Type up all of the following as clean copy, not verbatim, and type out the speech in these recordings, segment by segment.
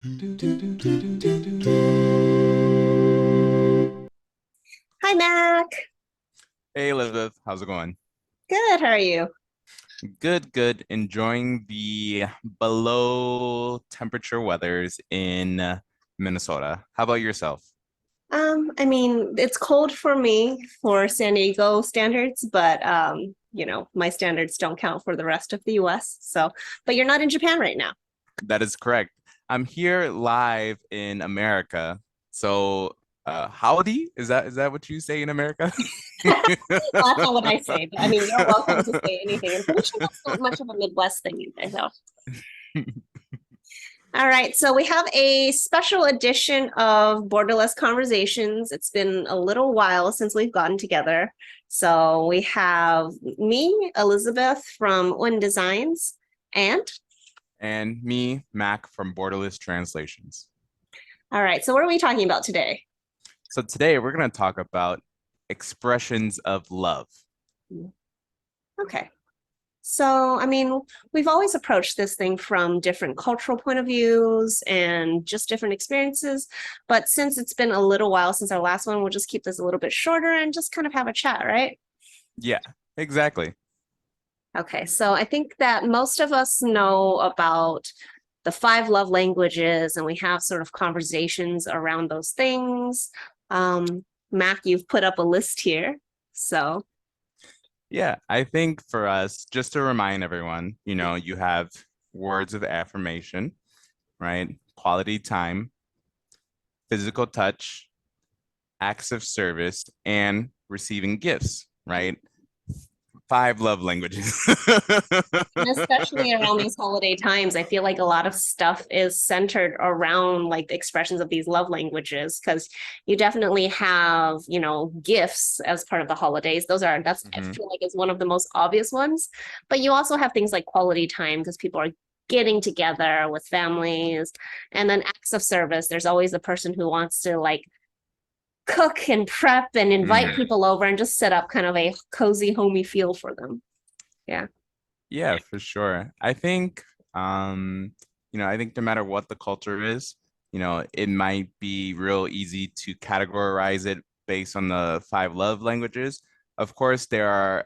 Hi, Mac. Hey Elizabeth, how's it going? Good. How are you? Good, good. Enjoying the below temperature weathers in Minnesota. How about yourself? It's cold for me for San Diego standards, but my standards don't count for the rest of the US. So, but you're not in Japan right now. That is correct. I'm here live in America. So, howdy? Is that what you say in America? Well, that's not what I say, but I mean, you're welcome to say anything. I'm pretty sure that's not much of a Midwest thing either, though. All right, so we have a special edition of Borderless Conversations. It's been a little while since we've gotten together. So we have me, Elizabeth from Ouen Designs, and And me, Mac from Borderless Translations. all right, so what are we talking about today? So today we're going to talk about expressions of love. Okay. So, we've always approached this thing from different cultural point of views and just different experiences. But since it's been a little while since our last one, we'll just keep this a little bit shorter and just kind of have a chat, right? Yeah, exactly. Okay, so I think that most of us know about the five love languages, and we have sort of conversations around those things. Mac, you've put up a list here. So, Yeah, I think for us, just to remind everyone, you have words of affirmation, right? Quality time, physical touch, acts of service, and receiving gifts, right? Five love languages. and especially around these holiday times, I feel like a lot of stuff is centered around like the expressions of these love languages because you definitely have, gifts as part of the holidays. That's I Mhm. feel like is one of the most obvious ones. But you also have things like quality time because people are getting together with families. And then acts of service. There's always the person who wants to like cook and prep and invite Mhm. people over and just set up kind of a cozy, homey feel for them. Yeah. Yeah, for sure. I think no matter what the culture is, it might be real easy to categorize it based on the five love languages. Of course, there are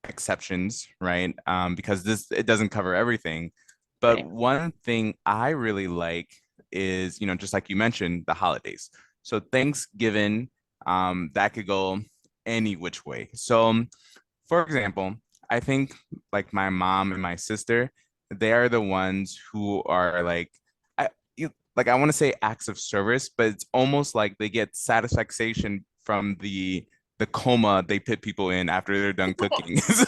exceptions, right? Because it doesn't cover everything. But Right. one thing I really like is, just like you mentioned, the holidays. So Thanksgiving, that could go any which way. So, for example, I think like my mom and my sister, they are the ones who are like, I want to say acts of service, but it's almost like they get satisfaction from the coma they put people in after they're done cooking. So,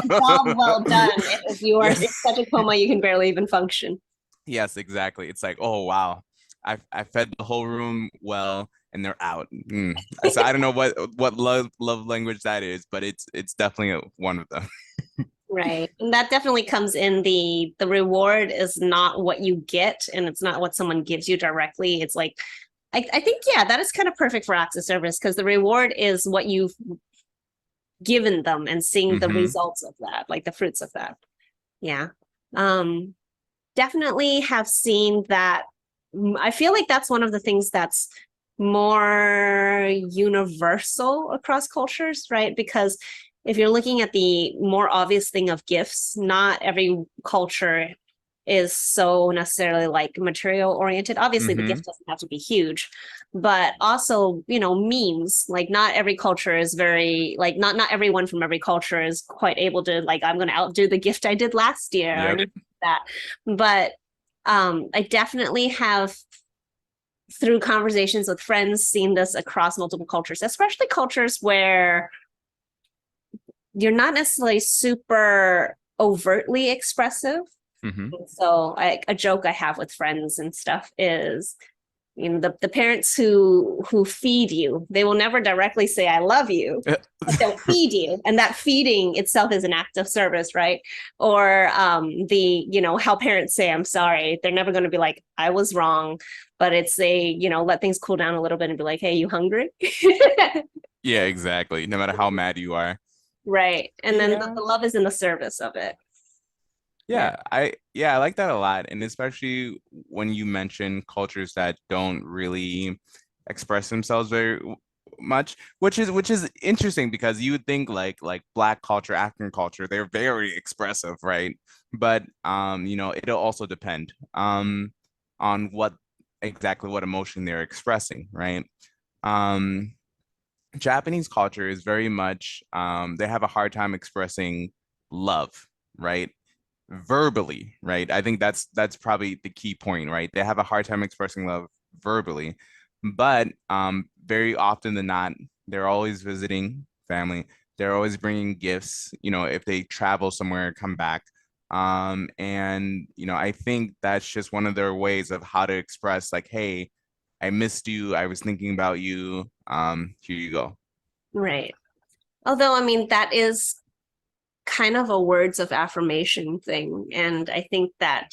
Job well done. If you are in yes, such a coma, you can barely even function. yes, exactly. It's like, oh wow, I fed the whole room well, and they're out. So I don't know what love language that is, but it's definitely one of them. Right. And that definitely comes in the reward is not what you get and it's not what someone gives you directly. It's like I think yeah, that is kind of perfect for acts of service because the reward is what you've given them and seeing the Hmm. results of that, like the fruits of that. Yeah. Um Definitely have seen that. I feel like that's one of the things that's more universal across cultures, right? Because if you're looking at the more obvious thing of gifts, not every culture is so necessarily like material oriented. Obviously, the Hmm. gift doesn't have to be huge, but also, memes. Like not every culture is very like not everyone from every culture is quite able to like I'm going to outdo the gift I did last year or Yep. anything like that. But I definitely have through conversations with friends seen this across multiple cultures, especially cultures where you're not necessarily super overtly expressive. Hmm. So a joke I have with friends and stuff is the parents who feed you, they will never directly say I love you, but they'll feed you, and that feeding itself is an act of service, right? Or how parents say I'm sorry, they're never going to be like I was wrong, but it's a let things cool down a little bit and be like, hey, you hungry? Yeah, exactly. No matter how mad you are. Right. And then the, Yeah. the love is in the service of it. Yeah. I like that a lot. And especially when you mention cultures that don't really express themselves very much, which is interesting because you would think like Black culture, African culture, they're very expressive, right? But it'll also depend on what emotion they're expressing, right? Um, Japanese culture is very much they have a hard time expressing love, right? Verbally, right? I think that's probably the key point, right? They have a hard time expressing love verbally, but very often than not, they're always visiting family. They're always bringing gifts, if they travel somewhere, come back. And I think that's just one of their ways of how to express like, hey, I missed you. I was thinking about you. Here you go. Right. Although, I mean, that is kind of a words of affirmation thing. And I think that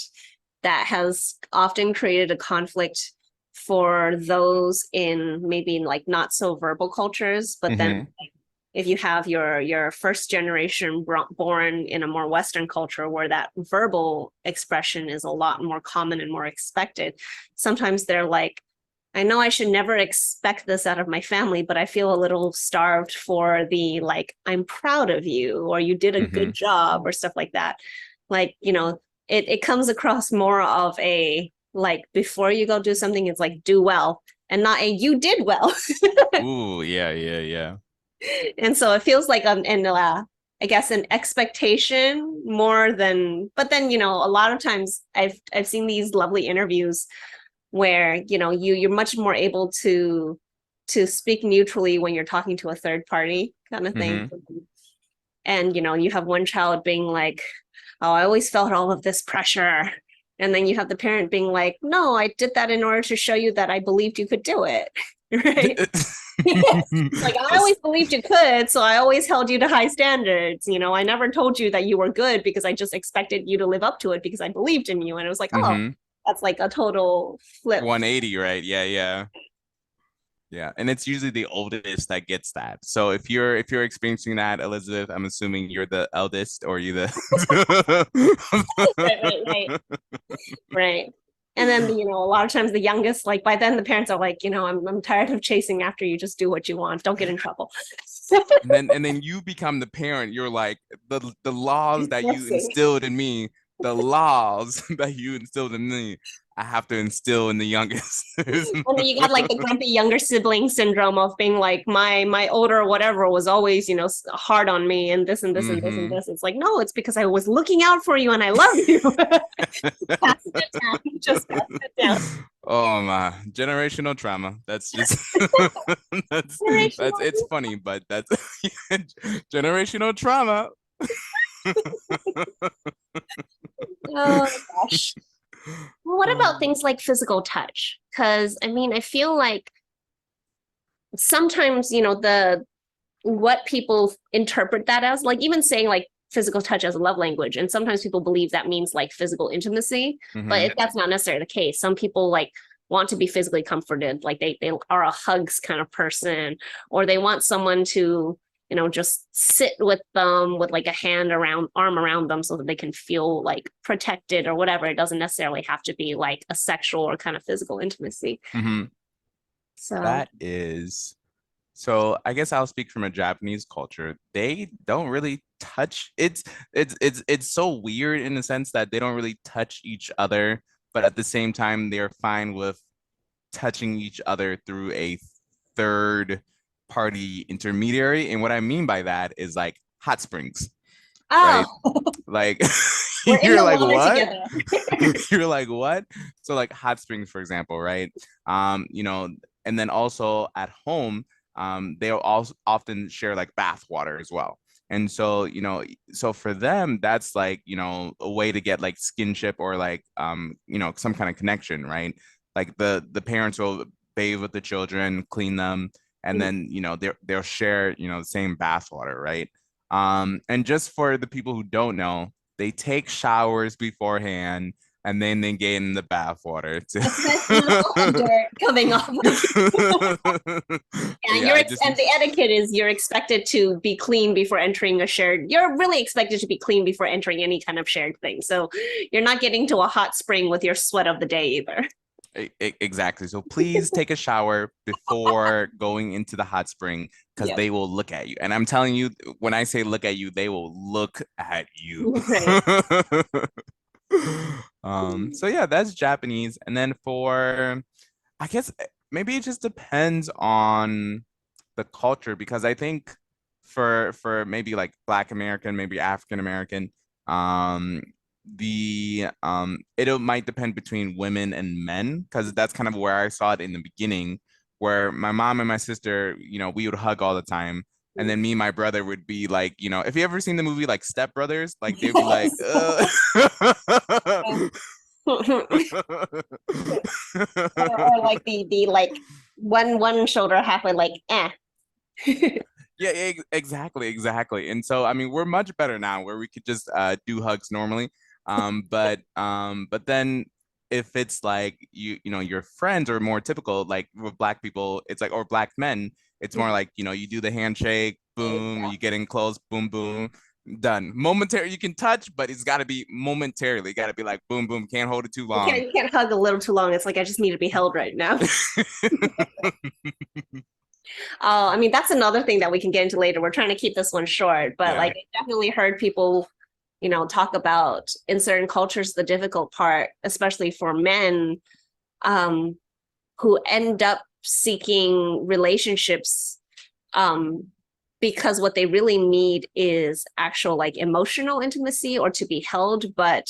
that has often created a conflict for those in maybe like not so verbal cultures, but then Hmm. if you have your first generation born in a more Western culture where that verbal expression is a lot more common and more expected, sometimes they're like, I know I should never expect this out of my family, but I feel a little starved for the like, I'm proud of you, or you did a good Hmm. job, or stuff like that. Like, it comes across more of a like, before you go do something, it's like, do well, and not a you did well. Ooh, yeah, yeah, yeah. And so it feels like I guess an expectation more than, but then a lot of times I've seen these lovely interviews where you're much more able to speak neutrally when you're talking to a third party kind of thing. Hmm. And you have one child being like, oh, I always felt all of this pressure, and then you have the parent being like, no, I did that in order to show you that I believed you could do it. Right. Like, I always believed you could, so I always held you to high standards. I never told you that you were good because I just expected you to live up to it because I believed in you. And it was like, oh, Hmm. that's like a total flip. 180, right? Yeah, yeah. Yeah. And it's usually the oldest that gets that. So if you're experiencing that, Elizabeth, I'm assuming you're the eldest or you Right, right, right, the right. And then, a lot of times the youngest, like by then the parents are like, I'm tired of chasing after you. Just do what you want. Don't get in trouble. and then you become the parent. You're like the laws that you Enforcing. instilled in me, the laws that you instilled in me, I have to instill in the youngest. And then you got like the grumpy younger sibling syndrome of being like, my older whatever was always, hard on me and this and this and this and Hmm. this. It's like, no, it's because I was looking out for you and I love you. Pass it down. Just pass it down. Oh my, generational trauma. That's just that's Generational. it's funny, but that's generational trauma. Oh gosh. Well, what about things like physical touch? Because I mean, I feel like sometimes, the what people interpret that as, like even saying like physical touch as a love language, and sometimes people believe that means like physical intimacy, but Hmm. that's not necessarily the case. Some people like want to be physically comforted, like they are a hugs kind of person, or they want someone to just sit with them with like a arm around them so that they can feel like protected or whatever. It doesn't necessarily have to be like a sexual or kind of physical intimacy. Hmm. So That is so. I guess I'll speak from a Japanese culture. They don't really touch. It's so weird in the sense that they don't really touch each other, but at the same time, they're fine with touching each other through a third party intermediary. And what I mean by that is like hot springs, right? oh, Like we're in you're the like, water what? together. You're like, what? So like hot springs, for example, right? And then also at home, they'll also often share like bath water as well. And so, so for them, that's like, a way to get like skinship or like some kind of connection, right? Like the parents will bathe with the children, clean them, and then they'll share the same bath water, right? And just for the people who don't know, they take showers beforehand. and then they get in the bathwater And dirt coming off of you. Yeah, I just And the etiquette is you're expected to be clean before entering a shared. You're really expected to be clean before entering any kind of shared thing. So you're not getting to a hot spring with your sweat of the day either. Exactly. So please take a shower before going into the hot spring because Yeah. they will look at you. And I'm telling you, when I say look at you, they will look at you. Right. So yeah, that's Japanese. And then for I guess maybe it just depends on the culture because I think for maybe like Black American, maybe African American, um, it might depend between women and men because that's kind of where I saw it in the beginning, where my mom and my sister, we would hug all the time. And then me and my brother would be like, if you ever seen the movie like Step Brothers, like they'd be like, Or like the like one shoulder halfway like Yeah, exactly. And so I mean, we're much better now where we could just do hugs normally. But then if it's like your friends are more typical, like with Black people, it's like or Black men, it's more like, you do the handshake, boom, you get in close, boom, boom, done. Momentary, you can touch, but it's got to be momentarily. Got to be like boom, boom. Can't hold it too long. You can't hug a little too long. It's like I just need to be held right now. I mean, that's another thing that we can get into later. We're trying to keep this one short, but like I definitely heard people, talk about in certain cultures, the difficult part, especially for men, who end up seeking relationships, because what they really need is actual like emotional intimacy or to be held, but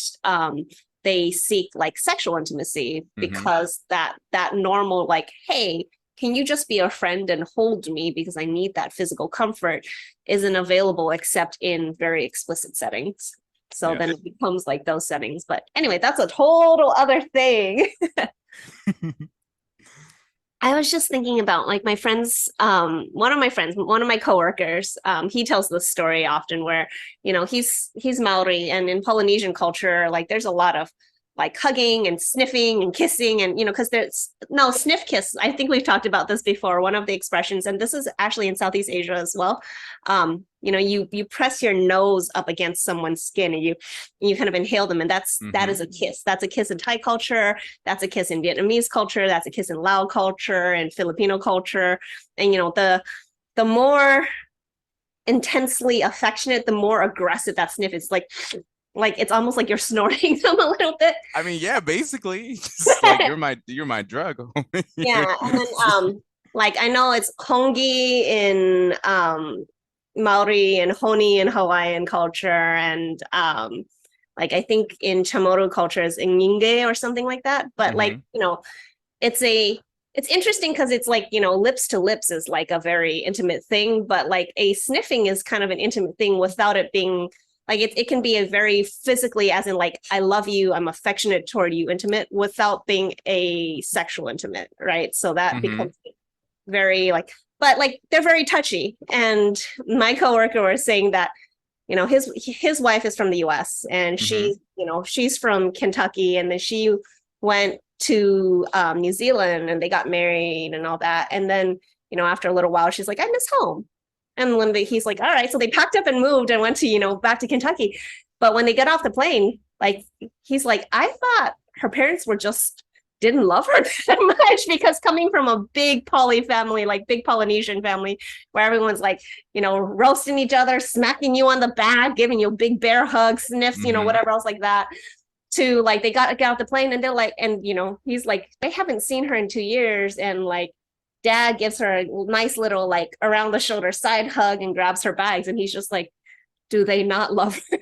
they seek like sexual intimacy because that normal like, hey, can you just be a friend and hold me because I need that physical comfort isn't available except in very explicit settings. So then it becomes like those settings. But anyway, that's a total other thing. I was just thinking about like my friends, one of my coworkers, he tells this story often where, he's Maori, and in Polynesian culture, like there's a lot of like hugging and sniffing and kissing and, because there's no sniff kiss. I think we've talked about this before, one of the expressions, and this is actually in Southeast Asia as well. You press your nose up against someone's skin and you kind of inhale them, and that is a kiss. That's a kiss in Thai culture. That's a kiss in Vietnamese culture. That's a kiss in Lao culture and Filipino culture. And, the more intensely affectionate, the more aggressive that sniff is. Like it's almost like you're snorting them a little bit. I mean, yeah, basically. Just like you're my drug. Yeah. And then like I know it's hongi in Maori and honi in Hawaiian culture, and like I think in Chamorro culture is ingenge or something like that. But like, it's interesting because it's like, lips to lips is like a very intimate thing, but like a sniffing is kind of an intimate thing without it being like it can be a very physically, as in like, I love you, I'm affectionate toward you, intimate, without being a sexual intimate, right? So that becomes very like, but like they're very touchy. And my coworker was saying that, his wife is from the US and she's from Kentucky, and then she went to New Zealand and they got married and all that. And then, after a little while, she's like, I miss home. And when he's like, all right, so they packed up and moved and went to, back to Kentucky. But when they get off the plane, like, he's like, I thought her parents didn't love her that much, because coming from a big poly family, like big Polynesian family, where everyone's like, roasting each other, smacking you on the back, giving you a big bear hug, sniffs, whatever else like that, to like, they get off the plane and they're like, and, he's like, they haven't seen her in 2 years. And like, dad gives her a nice little like around the shoulder side hug and grabs her bags, and he's just like, do they not love her?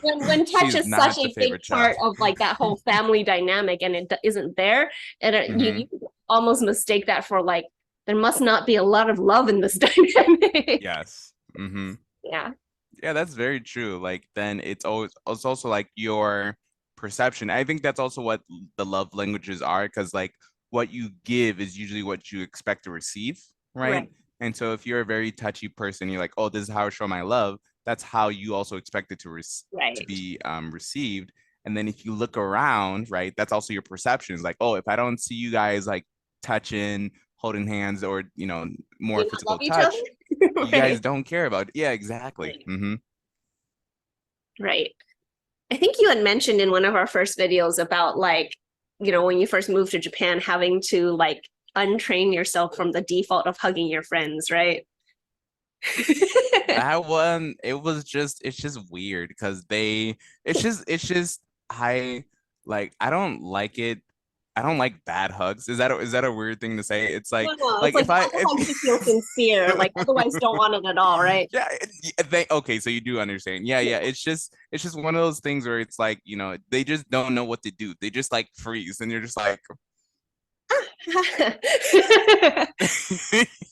when touch is such a big part of like that whole family dynamic, and it isn't there, and you almost mistake that for like, there must not be a lot of love in this dynamic. Yes. Yeah, that's very true. Like then it's also like your perception. I think that's also what the love languages are, because like what you give is usually what you expect to receive, right? And so if you're a very touchy person, you're like, oh, this is how I show my love, that's how you also expect it to Right. be received. And then if you look around, right, that's also your perceptions. Like, oh, if I don't see you guys like touching, holding hands, or more Do not love physical each other. touch, you guys Right. don't care about it. Yeah, exactly. Right. Mm-hmm. Right. I think you had mentioned in one of our first videos about like, when you first moved to Japan, having to like untrain yourself from the default of hugging your friends, right? That one, it's just weird because it's just I don't like it. I don't like bad hugs. Is that a weird thing to say? It's No, like no, it's like like if the I other has to feel sincere, like otherwise don't want it at all, right? yeah, okay, so you do understand. Yeah, yeah. It's just one of those things where it's like, they just don't know what to do. They just like freeze and you're just like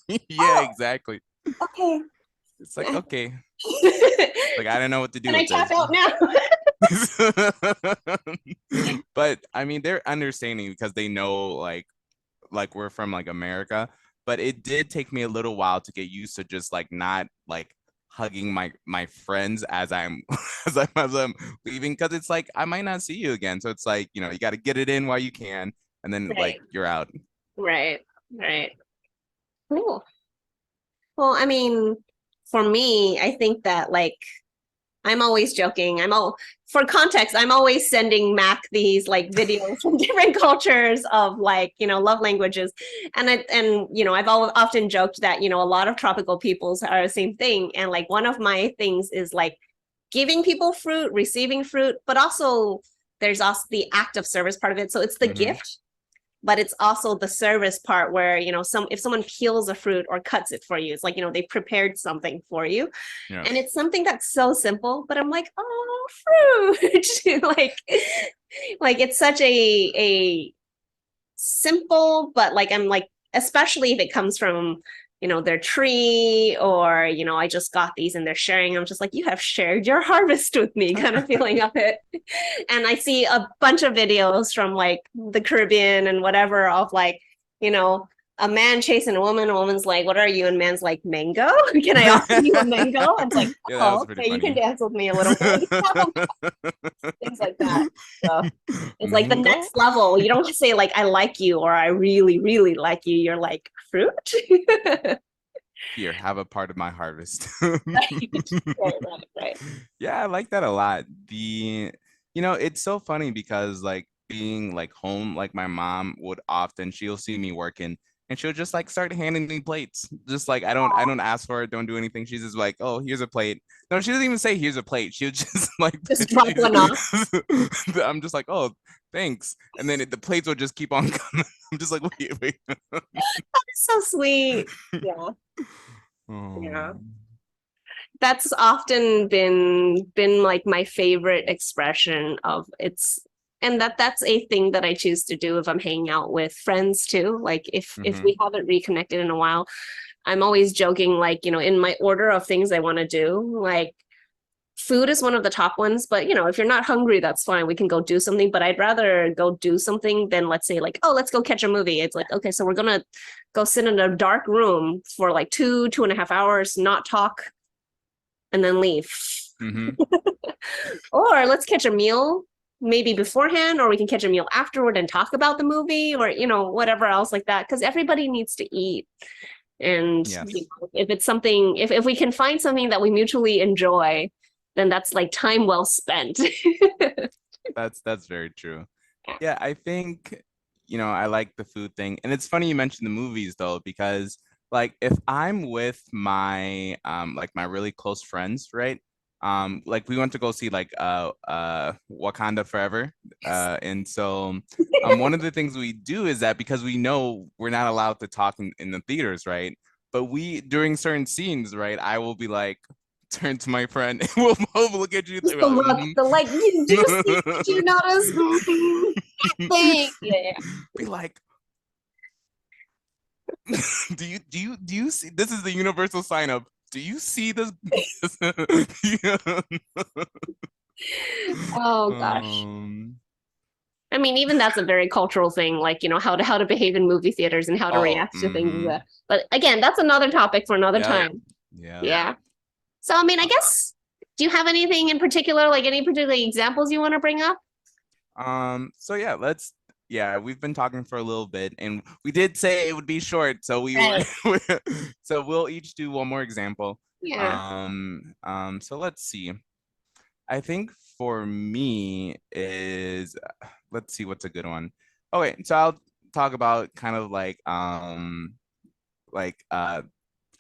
yeah, Oh, exactly. okay. It's like, okay. Like Can I don't know what to do I with tap this. out now? But I mean, they're understanding because they know like we're from like America. But it did take me a little while to get used to just like not like hugging my friends as I'm as I'm leaving, because it's like I might not see you again. So it's like, you got to get it in while you can, and then like Right, you're out. right, right. Cool. Well, I mean, for me, I think that like I'm always joking. For context, I'm always sending Mac these like videos from different cultures of like, love languages. I've often joked that, a lot of tropical peoples are the same thing. And like one of my things is like giving people fruit, receiving fruit, but also there's also the act of service part of it. So it's the Hmm. gift, but it's also the service part where if someone peels a fruit or cuts it for you, it's like they prepared something for you, Yeah. and it's something that's so simple, but I'm like, oh, fruit. like it's such a simple, but like I'm like, especially if it comes from their tree, or I just got these and they're sharing, I'm just like, you have shared your harvest with me, kind of feeling of it. And I see a bunch of videos from like the Caribbean and whatever of like, you know, a man chasing a woman's like, what are you? And man's like, mango? Can I offer you a mango? And it's like, Yeah, that was oh, pretty okay, you can funny. dance with me a little bit. Things like that. So it's like the Mango? next level. You don't just say like, I like you, or I really, really like you. You're like, fruit? Here, have a part of my harvest. Right, right. Yeah, I like that a lot. It's so funny because like being like home, like my mom would often, she'll see me working and she'll just like start handing me plates. Just like I don't ask for it, don't do anything. She's just like, oh, here's a plate. No, she doesn't even say here's a plate. She'll just like Just drop one off. I'm just like, oh, thanks. And then the plates will just keep on coming. I'm just like, wait, wait. So sweet. Yeah. Yeah. Oh. That's often been like my favorite expression of it's, and that's a thing that I choose to do if I'm hanging out with friends too. Like if Hmm. we haven't reconnected in a while, I'm always joking, like, in my order of things I want to do, like food is one of the top ones, but if you're not hungry, that's fine. We can go do something, but I'd rather go do something than, let's say, like, oh, let's go catch a movie. It's like, okay, so we're gonna go sit in a dark room for like 2.5 hours, not talk, and then leave. Hmm. Or let's catch a meal maybe beforehand, or we can catch a meal afterward and talk about the movie, or whatever else like that, because everybody needs to eat. And Yes. if it's something, if we can find something that we mutually enjoy, then that's like time well spent. That's very true. Yeah, I think, I like the food thing. And it's funny you mentioned the movies though, because like if I'm with my like my really close friends, right? Like we went to go see like Wakanda Forever. And so one of the things we do is that because we know we're not allowed to talk in the theaters, right? But we during certain scenes, right, I will be like turn to my friend and we'll both look at you. Just the look, the like, do you see, do you notice? Thing. Yeah. Be like, do you see, this is the universal sign of, do you see this? Oh gosh. um I mean, even that's a very cultural thing, like, how to behave in movie theaters and how to oh, react to things. But again, that's another topic for another yeah, time. yeah. Yeah. So, I mean, I Uh, guess Do you have anything in particular, like any particular examples you want to bring up? So yeah, we've been talking for a little bit and we did say it would be short, so we Right. were so we'll each do one more example. Yeah. So let's see. I think for me is let's see what's a good one. Okay, so I'll talk about kind of like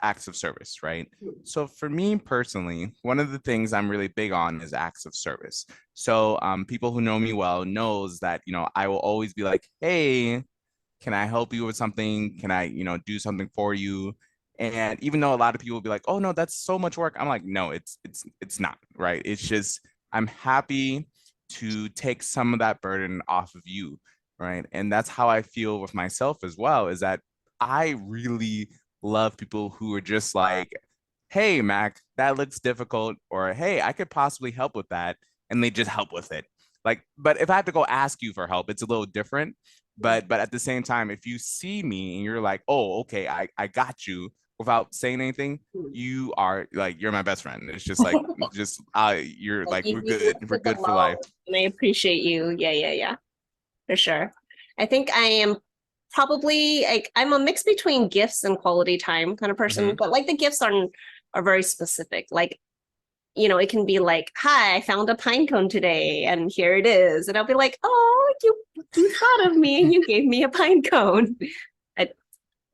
acts of service, right? So for me personally, one of the things I'm really big on is acts of service. So people who know me well knows that, I will always be like, hey, can I help you with something? Can I, do something for you? And even though a lot of people will be like, oh no, that's so much work. I'm like, no, it's not, right? It's just I'm happy to take some of that burden off of you, right? And that's how I feel with myself as well, is that I really love people who are just like, hey, Mac, that looks difficult, or hey, I could possibly help with that. And they just help with it. Like, but if I have to go ask you for help, it's a little different. But at the same time, if you see me and you're like, oh, okay, I got you without saying anything, you are like, you're my best friend. It's just like, you're Like like, you, we're you good. We're took the good for life. love, and I appreciate you. Yeah, for sure. I think I am probably like I'm a mix between gifts and quality time kind of person, Hmm. but like the gifts are very specific. Like, it can be like, hi, I found a pine cone today and here it is. And I'll be like, oh, you thought of me and you gave me a pine cone. I-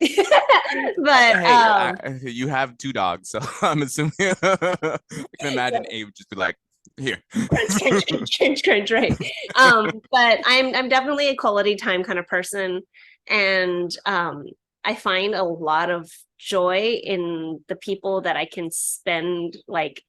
but Hey, you have two dogs, so I'm assuming I can imagine Abe would just be like, here. cringe, right. But I'm definitely a quality time kind of person. And I find a lot of joy in the people that I can spend like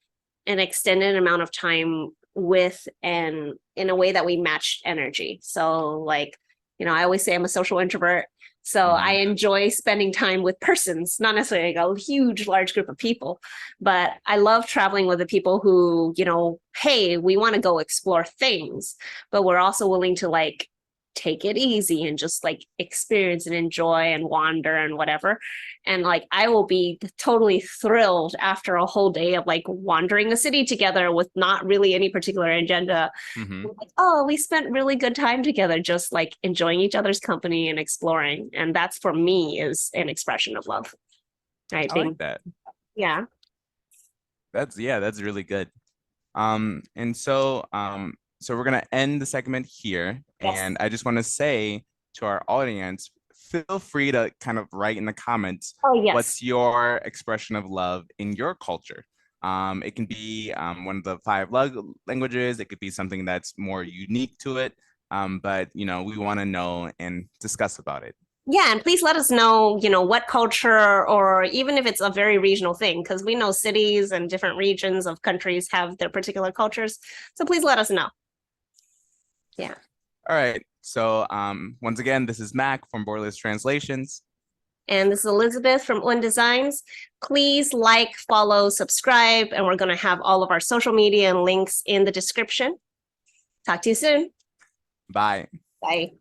an extended amount of time with, and in a way that we match energy. So like, I always say I'm a social introvert. So I Mhm. enjoy spending time with persons, not necessarily like a huge, large group of people, but I love traveling with the people who, hey, we want to go explore things, but we're also willing to like take it easy and just like experience and enjoy and wander and whatever. And like I will be totally thrilled after a whole day of like wandering the city together with not really any particular agenda. Mhm. Like, oh, we spent really good time together, just like enjoying each other's company and exploring. And that's for me is an expression of love. Right. I like that. Yeah. That's really good. And so we're gonna end the segment here, Yes. and I just want to say to our audience, feel free to kind of write in the comments Oh, yes. what's your expression of love in your culture. It can be one of the five love languages. It could be something that's more unique to it. But we want to know and discuss about it. Yeah, and please let us know, what culture, or even if it's a very regional thing, because we know cities and different regions of countries have their particular cultures. So please let us know. Yeah. All right. So once again, this is Mac from Borderless Translations. And this is Elizabeth from Ouen Designs. Please like, follow, subscribe, and we're going to have all of our social media and links in the description. Talk to you soon. Bye. Bye.